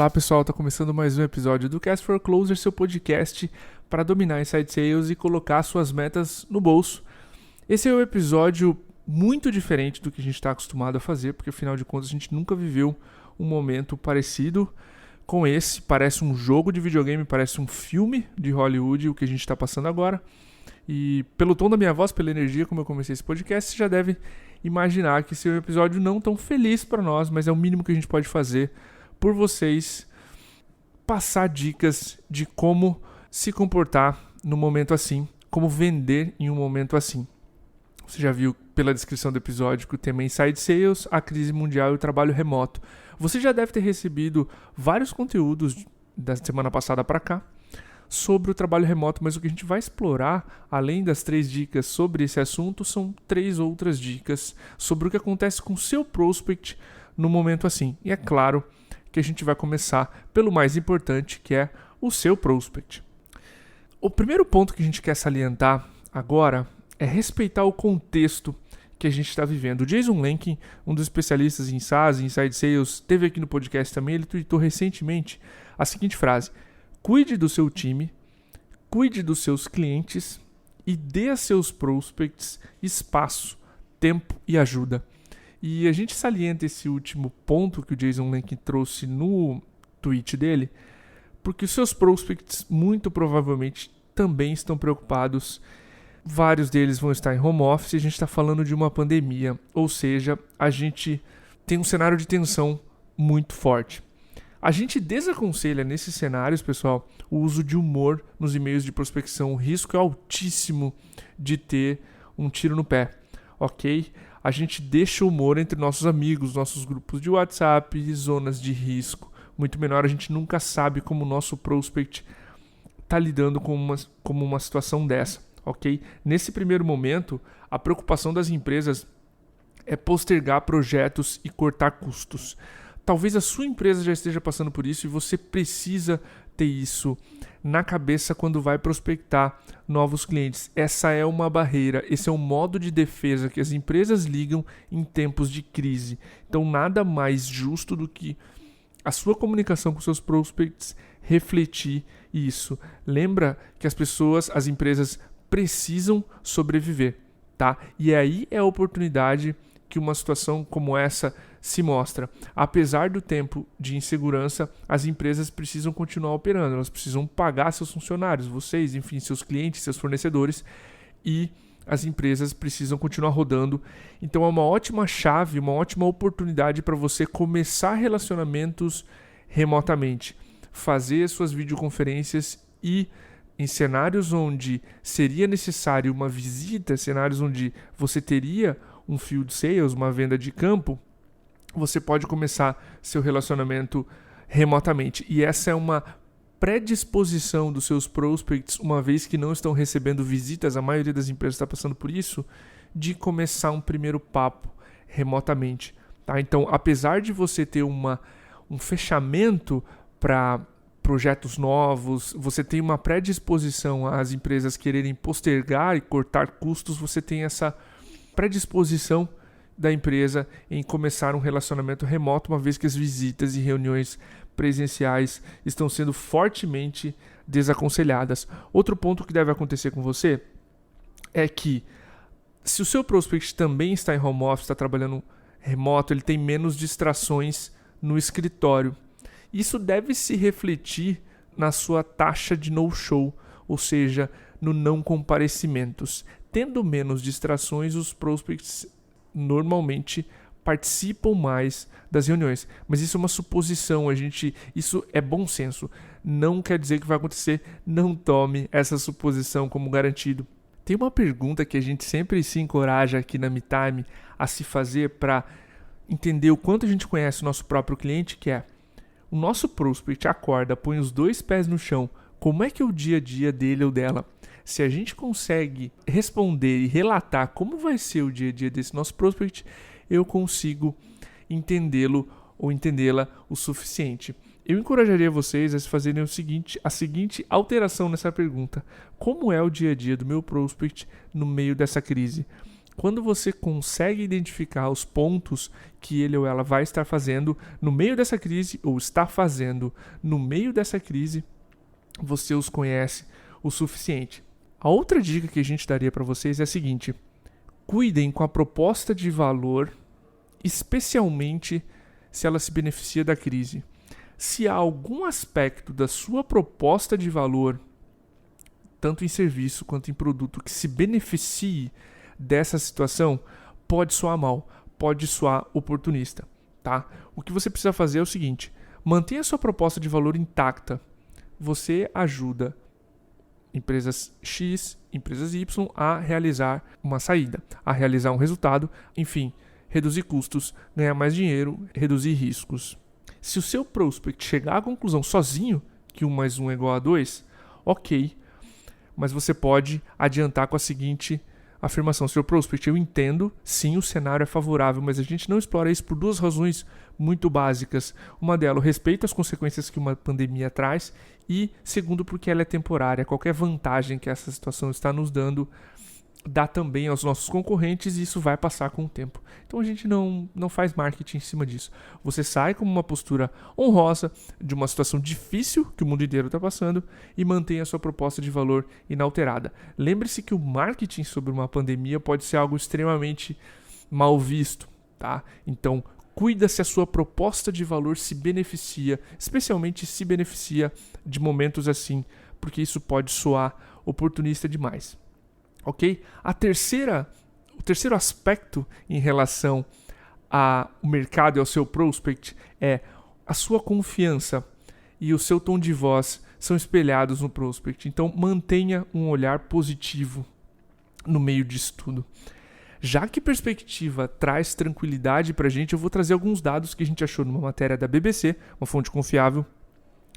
Olá pessoal, está começando mais um episódio do Cast for Closer, seu podcast para dominar inside sales e colocar suas metas no bolso. Esse é um episódio muito diferente do que a gente está acostumado a fazer, porque afinal de contas a gente nunca viveu um momento parecido com esse. Parece um jogo de videogame, parece um filme de Hollywood o que a gente está passando agora. E pelo tom da minha voz, pela energia como eu comecei esse podcast, você já deve imaginar que esse é um episódio não tão feliz para nós, mas é o mínimo que a gente pode fazer por vocês, passar dicas de como se comportar no momento assim, como vender em um momento assim. Você já viu pela descrição do episódio que o tema é Inside Sales, a crise mundial e o trabalho remoto. Você já deve ter recebido vários conteúdos da semana passada para cá sobre o trabalho remoto, mas o que a gente vai explorar, além das 3 dicas sobre esse assunto, são 3 outras dicas sobre o que acontece com o seu prospect no momento assim. E é claro que a gente vai começar pelo mais importante, que é o seu prospect. O primeiro ponto que a gente quer salientar agora é respeitar o contexto que a gente está vivendo. O Jason Lenkin, um dos especialistas em SaaS e Inside Sales, esteve aqui no podcast também, ele tweetou recentemente a seguinte frase: cuide do seu time, cuide dos seus clientes e dê a seus prospects espaço, tempo e ajuda. E a gente salienta esse último ponto que o Jason Lenkin trouxe no tweet dele, porque os seus prospects muito provavelmente também estão preocupados. Vários deles vão estar em home office e a gente está falando de uma pandemia, ou seja, a gente tem um cenário de tensão muito forte. A gente desaconselha nesses cenários, pessoal, o uso de humor nos e-mails de prospecção. O risco é altíssimo de ter um tiro no pé, ok? A gente deixa o humor entre nossos amigos, nossos grupos de WhatsApp e zonas de risco muito menor. A gente nunca sabe como o nosso prospect está lidando com uma situação dessa, ok? Nesse primeiro momento, a preocupação das empresas é postergar projetos e cortar custos. Talvez a sua empresa já esteja passando por isso e você precisa ter isso na cabeça quando vai prospectar novos clientes. Essa é uma barreira, esse é um modo de defesa que as empresas ligam em tempos de crise. Então nada mais justo do que a sua comunicação com seus prospects refletir isso. Lembra que as empresas precisam sobreviver, tá? E aí é a oportunidade que uma situação como essa se mostra. Apesar do tempo de insegurança, as empresas precisam continuar operando, elas precisam pagar seus funcionários, vocês, enfim, seus clientes, seus fornecedores, e as empresas precisam continuar rodando. Então é uma ótima chave, uma ótima oportunidade para você começar relacionamentos remotamente, fazer suas videoconferências e em cenários onde seria necessário uma visita, cenários onde você teria um field sales, uma venda de campo, você pode começar seu relacionamento remotamente. E essa é uma predisposição dos seus prospects, uma vez que não estão recebendo visitas, a maioria das empresas está passando por isso, de começar um primeiro papo remotamente. Tá? Então, apesar de você ter um fechamento para projetos novos, você tem uma predisposição às empresas quererem postergar e cortar custos, você tem essa predisposição da empresa em começar um relacionamento remoto, uma vez que as visitas e reuniões presenciais estão sendo fortemente desaconselhadas. Outro ponto que deve acontecer com você é que se o seu prospect também está em home office, está trabalhando remoto, ele tem menos distrações no escritório. Isso deve se refletir na sua taxa de no-show, ou seja, no não comparecimentos. Tendo menos distrações, os prospects normalmente participam mais das reuniões. Mas isso é uma suposição, isso é bom senso. Não quer dizer que vai acontecer, não tome essa suposição como garantido. Tem uma pergunta que a gente sempre se encoraja aqui na MeTime a se fazer para entender o quanto a gente conhece o nosso próprio cliente, que é: o nosso prospect acorda, põe os 2 pés no chão, como é que é o dia a dia dele ou dela? Se a gente consegue responder e relatar como vai ser o dia a dia desse nosso prospect, eu consigo entendê-lo ou entendê-la o suficiente. Eu encorajaria vocês a fazerem a seguinte alteração nessa pergunta: como é o dia a dia do meu prospect no meio dessa crise? Quando você consegue identificar os pontos que ele ou ela vai estar fazendo no meio dessa crise, ou está fazendo no meio dessa crise, você os conhece o suficiente. A outra dica que a gente daria para vocês é a seguinte: cuidem com a proposta de valor, especialmente se ela se beneficia da crise. Se há algum aspecto da sua proposta de valor, tanto em serviço quanto em produto, que se beneficie dessa situação, pode soar mal, pode soar oportunista, tá? O que você precisa fazer é o seguinte: mantenha sua proposta de valor intacta. Você ajuda empresas X, empresas Y a realizar uma saída, a realizar um resultado, enfim, reduzir custos, ganhar mais dinheiro, reduzir riscos. Se o seu prospect chegar à conclusão sozinho que 1 mais 1 é igual a 2, ok, mas você pode adiantar com a seguinte afirmação: seu prospect, eu entendo, sim, o cenário é favorável, mas a gente não explora isso por 2 razões muito básicas. Uma delas, o respeito às consequências que uma pandemia traz, e segundo, porque ela é temporária. Qualquer vantagem que essa situação está nos dando dá também aos nossos concorrentes, e isso vai passar com o tempo. Então a gente não faz marketing em cima disso. Você sai com uma postura honrosa de uma situação difícil que o mundo inteiro está passando e mantém a sua proposta de valor inalterada. Lembre-se que o marketing sobre uma pandemia pode ser algo extremamente mal visto, tá? Então cuida se a sua proposta de valor se beneficia, especialmente se beneficia de momentos assim, porque isso pode soar oportunista demais. Ok? O terceiro aspecto em relação ao mercado e ao seu prospect é a sua confiança e o seu tom de voz são espelhados no prospect. Então mantenha um olhar positivo no meio disso tudo. Já que perspectiva traz tranquilidade para a gente, eu vou trazer alguns dados que a gente achou numa matéria da BBC, uma fonte confiável,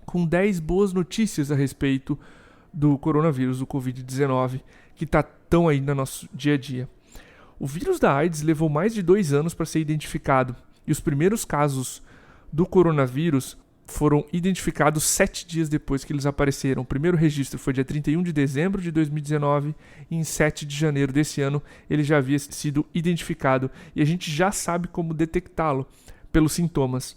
com 10 boas notícias a respeito do coronavírus, do Covid-19, que está tão aí no nosso dia a dia. O vírus da AIDS levou mais de 2 anos para ser identificado, e os primeiros casos do coronavírus foram identificados 7 dias depois que eles apareceram. O primeiro registro foi dia 31 de dezembro de 2019 e em 7 de janeiro desse ano ele já havia sido identificado, e a gente já sabe como detectá-lo pelos sintomas.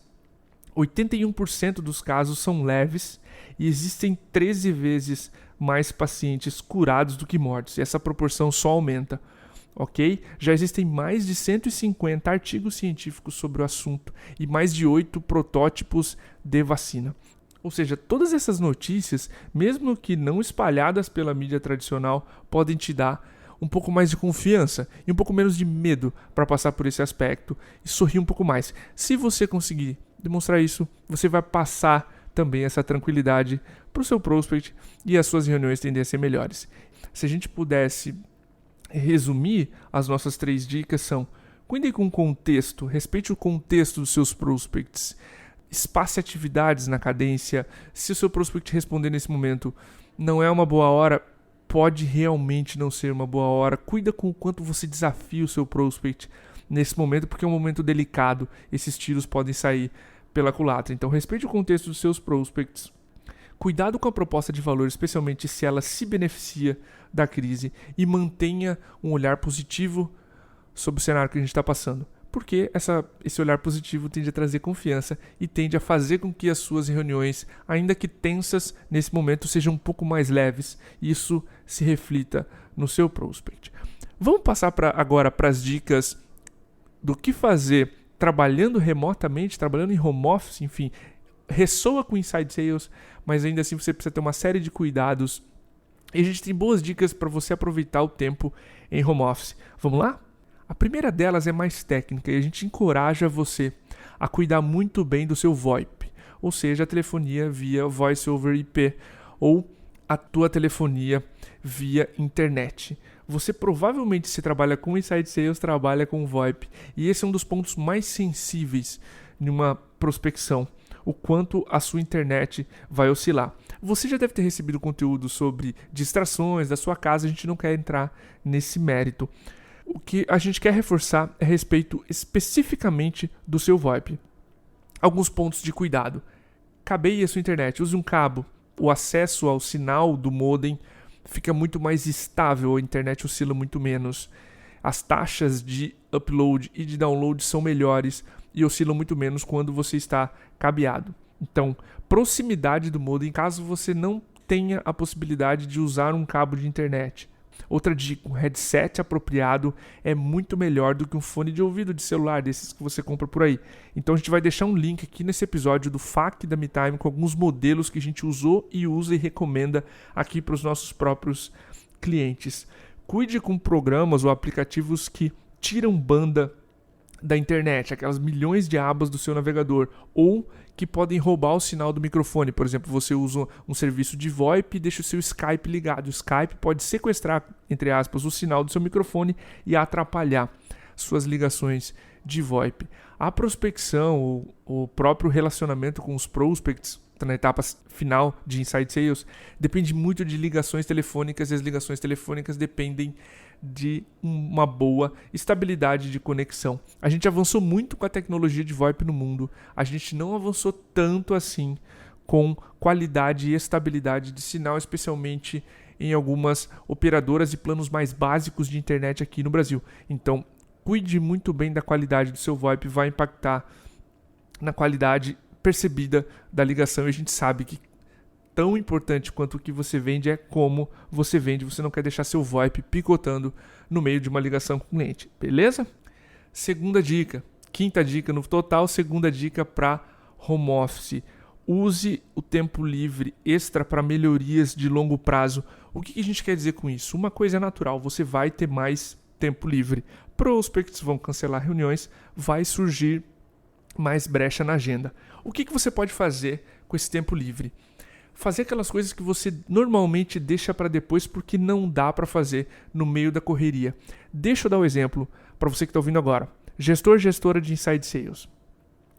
81% dos casos são leves e existem 13 vezes mais pacientes curados do que mortos, e essa proporção só aumenta. Ok? Já existem mais de 150 artigos científicos sobre o assunto e mais de 8 protótipos de vacina. Ou seja, todas essas notícias, mesmo que não espalhadas pela mídia tradicional, podem te dar um pouco mais de confiança e um pouco menos de medo para passar por esse aspecto e sorrir um pouco mais. Se você conseguir demonstrar isso, você vai passar também essa tranquilidade para o seu prospect e as suas reuniões tendem a ser melhores. Se a gente pudesse resumir, as nossas 3 dicas são: cuide com o contexto, respeite o contexto dos seus prospects, espace atividades na cadência. Se o seu prospect responder nesse momento não é uma boa hora, pode realmente não ser uma boa hora. Cuida com o quanto você desafia o seu prospect nesse momento, porque é um momento delicado, esses tiros podem sair pela culatra. Então respeite o contexto dos seus prospects. Cuidado com a proposta de valor, especialmente se ela se beneficia da crise, e mantenha um olhar positivo sobre o cenário que a gente está passando. Porque esse olhar positivo tende a trazer confiança e tende a fazer com que as suas reuniões, ainda que tensas nesse momento, sejam um pouco mais leves, e isso se reflita no seu prospect. Vamos passar agora para as dicas do que fazer trabalhando remotamente, trabalhando em home office, enfim, ressoa com Inside Sales, mas ainda assim você precisa ter uma série de cuidados. E a gente tem boas dicas para você aproveitar o tempo em home office. Vamos lá? A primeira delas é mais técnica e a gente encoraja você a cuidar muito bem do seu VoIP, ou seja, a telefonia via Voice over IP ou a tua telefonia via internet. Você provavelmente, se trabalha com Inside Sales, trabalha com VoIP, e esse é um dos pontos mais sensíveis numa prospecção, o quanto a sua internet vai oscilar. Você já deve ter recebido conteúdo sobre distrações da sua casa, a gente não quer entrar nesse mérito. O que a gente quer reforçar é a respeito especificamente do seu VoIP. Alguns pontos de cuidado. Cabeie a sua internet, use um cabo. O acesso ao sinal do modem fica muito mais estável, a internet oscila muito menos. As taxas de upload e de download são melhores e oscilam muito menos quando você está cabeado. Então, proximidade do modem, caso você não tenha a possibilidade de usar um cabo de internet. Outra dica, um headset apropriado é muito melhor do que um fone de ouvido de celular, desses que você compra por aí. Então a gente vai deixar um link aqui nesse episódio do FAQ da MeTime com alguns modelos que a gente usou e usa e recomenda aqui para os nossos próprios clientes. Cuide com programas ou aplicativos que tiram banda da internet, aquelas milhões de abas do seu navegador, ou que podem roubar o sinal do microfone. Por exemplo, você usa um serviço de VoIP e deixa o seu Skype ligado. O Skype pode sequestrar, entre aspas, o sinal do seu microfone e atrapalhar suas ligações de VoIP. A prospecção, o próprio relacionamento com os prospects, na etapa final de Inside Sales, depende muito de ligações telefônicas, e as ligações telefônicas dependem de uma boa estabilidade de conexão. A gente avançou muito com a tecnologia de VoIP no mundo, a gente não avançou tanto assim com qualidade e estabilidade de sinal, especialmente em algumas operadoras e planos mais básicos de internet aqui no Brasil. Então, cuide muito bem da qualidade do seu VoIP, vai impactar na qualidade percebida da ligação, e a gente sabe que tão importante quanto o que você vende é como você vende. Você não quer deixar seu VoIP picotando no meio de uma ligação com o cliente, beleza? Segunda dica, quinta dica no total, segunda dica para home office. Use o tempo livre extra para melhorias de longo prazo. O que a gente quer dizer com isso? Uma coisa é natural, você vai ter mais tempo livre. Prospects vão cancelar reuniões, vai surgir mais brecha na agenda. O que você pode fazer com esse tempo livre? Fazer aquelas coisas que você normalmente deixa para depois porque não dá para fazer no meio da correria. Deixa eu dar um exemplo para você que está ouvindo agora. Gestora de Inside Sales.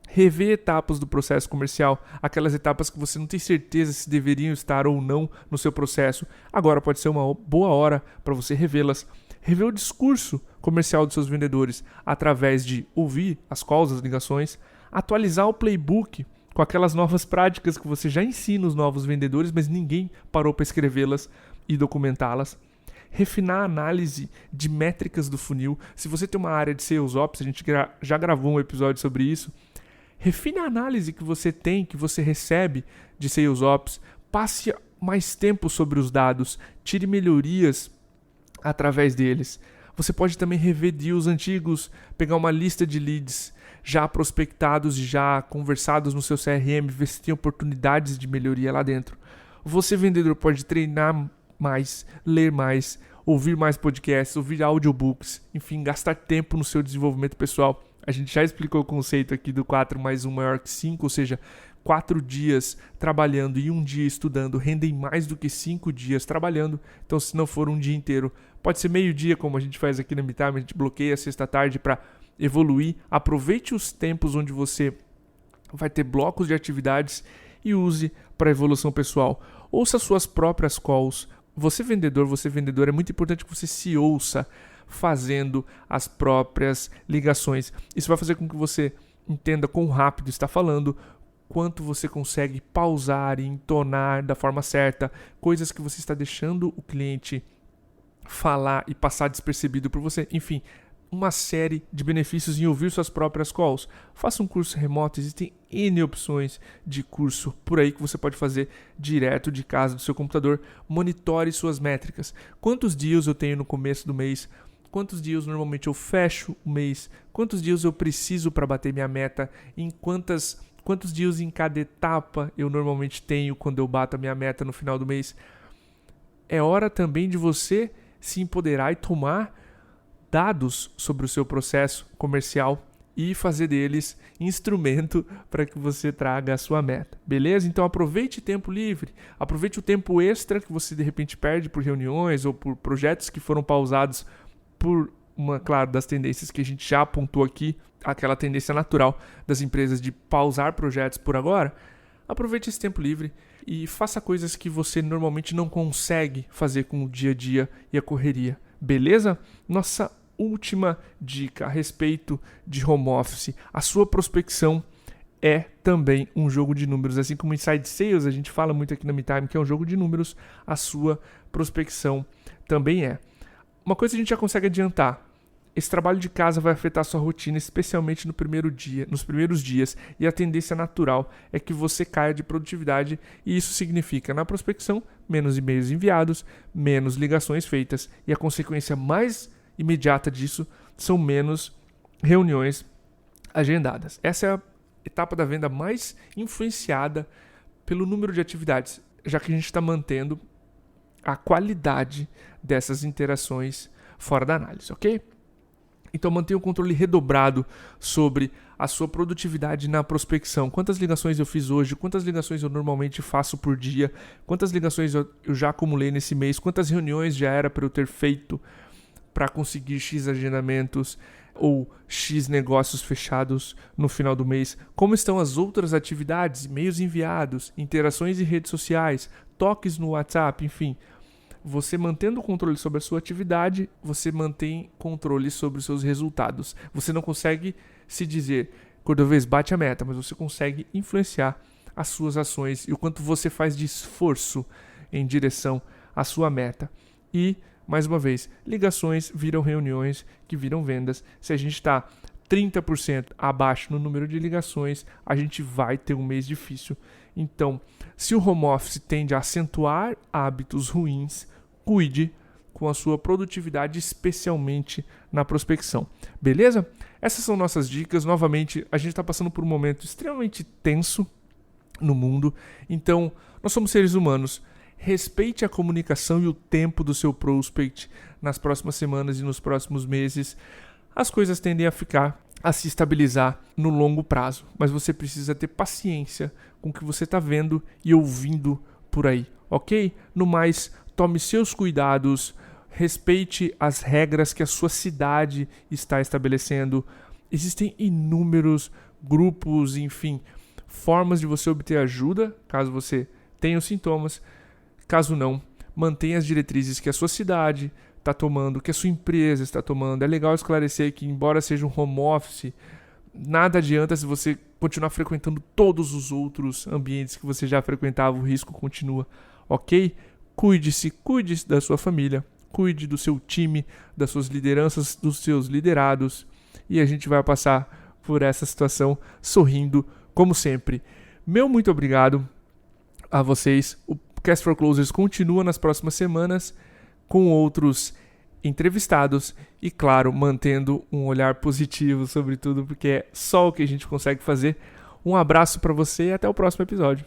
Rever etapas do processo comercial, aquelas etapas que você não tem certeza se deveriam estar ou não no seu processo. Agora pode ser uma boa hora para você revê-las. Rever o discurso comercial dos seus vendedores através de ouvir as calls, as ligações, atualizar o playbook com aquelas novas práticas que você já ensina os novos vendedores, mas ninguém parou para escrevê-las e documentá-las. Refinar a análise de métricas do funil. Se você tem uma área de Sales Ops, a gente já gravou um episódio sobre isso. Refine a análise que você tem, que você recebe de Sales Ops. Passe mais tempo sobre os dados. Tire melhorias através deles. Você pode também rever deals antigos, pegar uma lista de leads já prospectados e já conversados no seu CRM, ver se tem oportunidades de melhoria lá dentro. Você, vendedor, pode treinar mais, ler mais, ouvir mais podcasts, ouvir audiobooks, enfim, gastar tempo no seu desenvolvimento pessoal. A gente já explicou o conceito aqui do 4 mais 1 maior que 5, ou seja, 4 dias trabalhando e 1 dia estudando rendem mais do que 5 dias trabalhando. Então, se não for um dia inteiro, pode ser meio dia, como a gente faz aqui na MeTime, a gente bloqueia a sexta-tarde para evoluir. Aproveite os tempos onde você vai ter blocos de atividades e use para evolução pessoal. Ouça suas próprias calls. Você vendedor, é muito importante que você se ouça fazendo as próprias ligações. Isso vai fazer com que você entenda quão rápido está falando, quanto você consegue pausar e entonar da forma certa, coisas que você está deixando o cliente falar e passar despercebido por você. Enfim, uma série de benefícios em ouvir suas próprias calls. Faça um curso remoto, existem N opções de curso por aí que você pode fazer direto de casa do seu computador. Monitore suas métricas. Quantos deals eu tenho no começo do mês? Quantos deals normalmente eu fecho o mês? Quantos deals eu preciso para bater minha meta? Quantos deals em cada etapa eu normalmente tenho quando eu bato a minha meta no final do mês? É hora também de você se empoderar e tomar dados sobre o seu processo comercial e fazer deles instrumento para que você traga a sua meta, beleza? Então aproveite tempo livre, aproveite o tempo extra que você de repente perde por reuniões ou por projetos que foram pausados por uma, claro, das tendências que a gente já apontou aqui, aquela tendência natural das empresas de pausar projetos por agora. Aproveite esse tempo livre e faça coisas que você normalmente não consegue fazer com o dia a dia e a correria, beleza? Nossa última dica a respeito de home office: a sua prospecção é também um jogo de números. Assim como Inside Sales, a gente fala muito aqui na MeTime que é um jogo de números, a sua prospecção também é. Uma coisa a gente já consegue adiantar: Esse trabalho de casa vai afetar sua rotina, especialmente nos primeiros dias, e a tendência natural é que você caia de produtividade, e isso significa, na prospecção, menos e-mails enviados, menos ligações feitas, e a consequência mais imediata disso são menos reuniões agendadas. Essa é a etapa da venda mais influenciada pelo número de atividades, já que a gente está mantendo a qualidade dessas interações fora da análise, ok? Então mantenha o controle redobrado sobre a sua produtividade na prospecção. Quantas ligações eu fiz hoje? Quantas ligações eu normalmente faço por dia? Quantas ligações eu já acumulei nesse mês? Quantas reuniões já era para eu ter feito para conseguir X agendamentos ou X negócios fechados no final do mês? Como estão as outras atividades, e-mails enviados, interações em redes sociais, toques no WhatsApp, enfim. Você mantendo o controle sobre a sua atividade, você mantém controle sobre os seus resultados. Você não consegue se dizer, Cordovez, bate a meta, mas você consegue influenciar as suas ações e o quanto você faz de esforço em direção à sua meta. E, mais uma vez, ligações viram reuniões que viram vendas. Se a gente está 30% abaixo no número de ligações, a gente vai ter um mês difícil. Então, se o home office tende a acentuar hábitos ruins, cuide com a sua produtividade, especialmente na prospecção. Beleza? Essas são nossas dicas. Novamente, a gente está passando por um momento extremamente tenso no mundo. Então, nós somos seres humanos. Respeite a comunicação e o tempo do seu prospect nas próximas semanas e nos próximos meses. As coisas tendem a se estabilizar no longo prazo, mas você precisa ter paciência com o que você está vendo e ouvindo por aí, ok? No mais, tome seus cuidados, respeite as regras que a sua cidade está estabelecendo. Existem inúmeros grupos, enfim, formas de você obter ajuda, caso você tenha os sintomas. Caso não, mantenha as diretrizes que a sua cidade está tomando, que a sua empresa está tomando. É legal esclarecer que, embora seja um home office, nada adianta se você continuar frequentando todos os outros ambientes que você já frequentava, o risco continua, ok? Cuide-se, cuide da sua família, cuide do seu time, das suas lideranças, dos seus liderados, e a gente vai passar por essa situação sorrindo, como sempre. Meu muito obrigado a vocês. O Cast for Closers continua nas próximas semanas com outros entrevistados e, claro, mantendo um olhar positivo sobre tudo, porque é só o que a gente consegue fazer. Um abraço para você e até o próximo episódio.